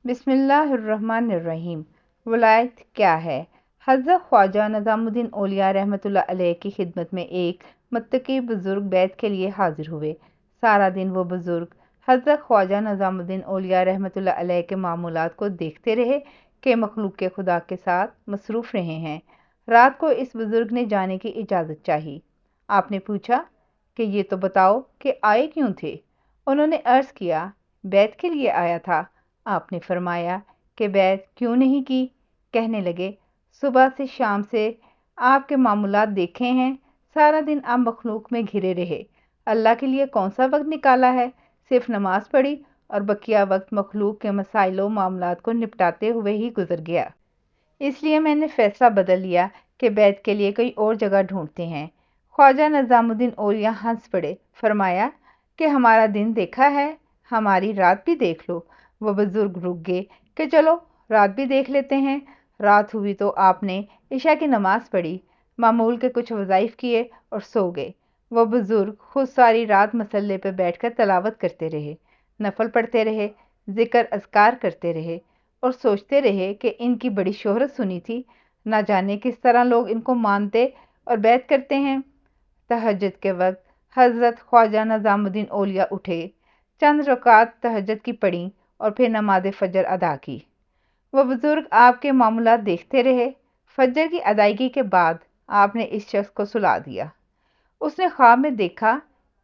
बिस्मिल्लाहिर्रहमानिर्रहीम। वलायत क्या है? हज़रत ख्वाजा निज़ामुद्दीन औलिया रहमतुल्लाह अलैह की खिदमत में एक मुत्तकी बुज़ुर्ग बैत के लिए हाजिर हुए। सारा दिन वो बुज़ुर्ग हज़रत ख्वाजा निज़ामुद्दीन औलिया रहमतुल्लाह अलैह के मामूलात को देखते रहे कि मखलूक के खुदा के साथ मसरूफ़ रहे हैं। रात को इस बुज़ुर्ग ने जाने की इजाज़त चाही। आपने पूछा कि ये तो बताओ कि आए क्यों थे? उन्होंने अर्ज़ किया, बैत के लिए आया था। आपने फरमाया कि बैत क्यों नहीं की? कहने लगे, सुबह से शाम से आपके मामूलात देखे हैं, सारा दिन आप मखलूक में घिरे रहे। अल्लाह के लिए कौन सा वक्त निकाला है? सिर्फ नमाज पढ़ी और बकिया वक्त मखलूक के मसाइलों मामलात को निपटाते हुए ही गुजर गया। इसलिए मैंने फैसला बदल लिया कि बैत के लिए कोई और जगह ढूंढते हैं। ख्वाजा निज़ामुद्दीन औलिया हंस पड़े। फरमाया कि हमारा दिन देखा है, हमारी रात भी देख लो। वो बुजुर्ग रुक गए कि चलो रात भी देख लेते हैं। रात हुई तो आपने इशा की नमाज पढ़ी, मामूल के कुछ वज़ाइफ किए और सो गए। वो बुजुर्ग खुद सारी रात मसल्ले पर बैठकर तलावत करते रहे, नफल पढ़ते रहे, जिक्र अज़कार करते रहे और सोचते रहे कि इनकी बड़ी शोहरत सुनी थी, ना जाने किस तरह लोग इनको मानते और बैत करते हैं। तहज्जुद के वक्त हज़रत ख्वाजा निज़ामुद्दीन औलिया उठे, चंद रकात तहज्जुद की पढ़ी और फिर नमाज फ़जर अदा की। वह बुज़ुर्ग आपके मामूलात देखते रहे। फजर की अदायगी के बाद आपने इस शख्स को सुला दिया। उसने ख्वाब में देखा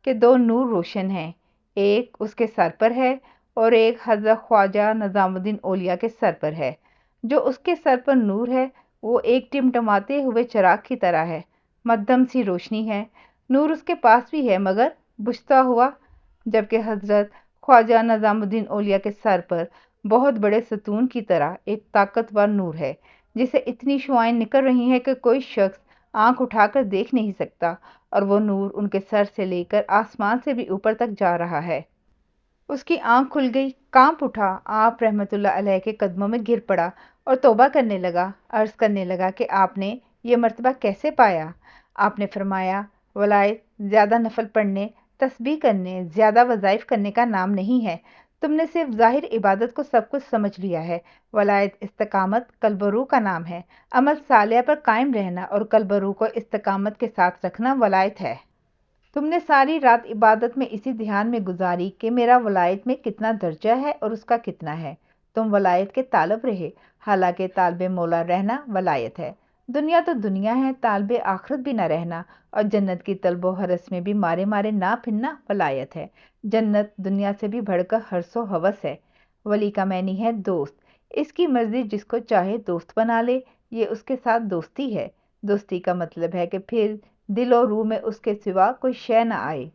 कि दो नूर रोशन हैं, एक उसके सर पर है और एक हज़रत ख्वाजा निज़ामुद्दीन औलिया के सर पर है। जो उसके सर पर नूर है वो एक टिमटमाते हुए चिराग की तरह है, मध्यम सी रोशनी है। नूर उसके पास भी है मगर बुझता हुआ, जबकि हज़रत ख्वाजा निज़ामुद्दीन औलिया के सर पर बहुत बड़े सतून की तरह एक ताकतवर नूर है, जिसे इतनी शुआएं निकल रही हैं कि कोई शख्स आंख उठाकर देख नहीं सकता, और वो नूर उनके सर से लेकर आसमान से भी ऊपर तक जा रहा है। उसकी आंख खुल गई, कांप उठा। आप रहमतुल्लाह अलैह के कदमों में गिर पड़ा और तौबा करने लगा। अर्ज करने लगा कि आपने ये मर्तबा कैसे पाया? आपने फरमाया, वलायत ज़्यादा नफल पढ़ने, तस्बीह करने, ज़्यादा वज़ाइफ करने का नाम नहीं है। तुमने सिर्फ ज़ाहिर इबादत को सब कुछ समझ लिया है। वलायत इस्तकामत कल्ब रूह का नाम है। अमल सालिया पर कायम रहना और कल्ब रूह को इस्तकामत के साथ रखना वलायत है। तुमने सारी रात इबादत में इसी ध्यान में गुजारी कि मेरा वलायत में कितना दर्जा है और उसका कितना है। तुम वलायत के तालब रहे, हालांकि तालबे मौला रहना वलायत है। दुनिया तो दुनिया है, तालबे आखरत भी ना रहना और जन्नत की तलबो हरस में भी मारे मारे ना फिरना वलायत है। जन्नत दुनिया से भी बढ़कर हर्सो हवस है। वली का मैनी है दोस्त। इसकी मर्जी जिसको चाहे दोस्त बना ले, ये उसके साथ दोस्ती है। दोस्ती का मतलब है कि फिर दिल और रूह में उसके सिवा कोई शय न आए।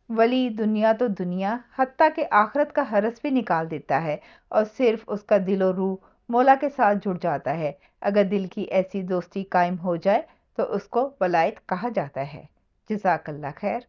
वली दुनिया तो दुनिया, हत्ता के आखरत का हरस भी निकाल देता है और सिर्फ उसका दिल और रूह मौला के साथ जुड़ जाता है। अगर दिल की ऐसी दोस्ती कायम हो जाए तो उसको वलायत कहा जाता है। जज़ाकल्लाह खैर।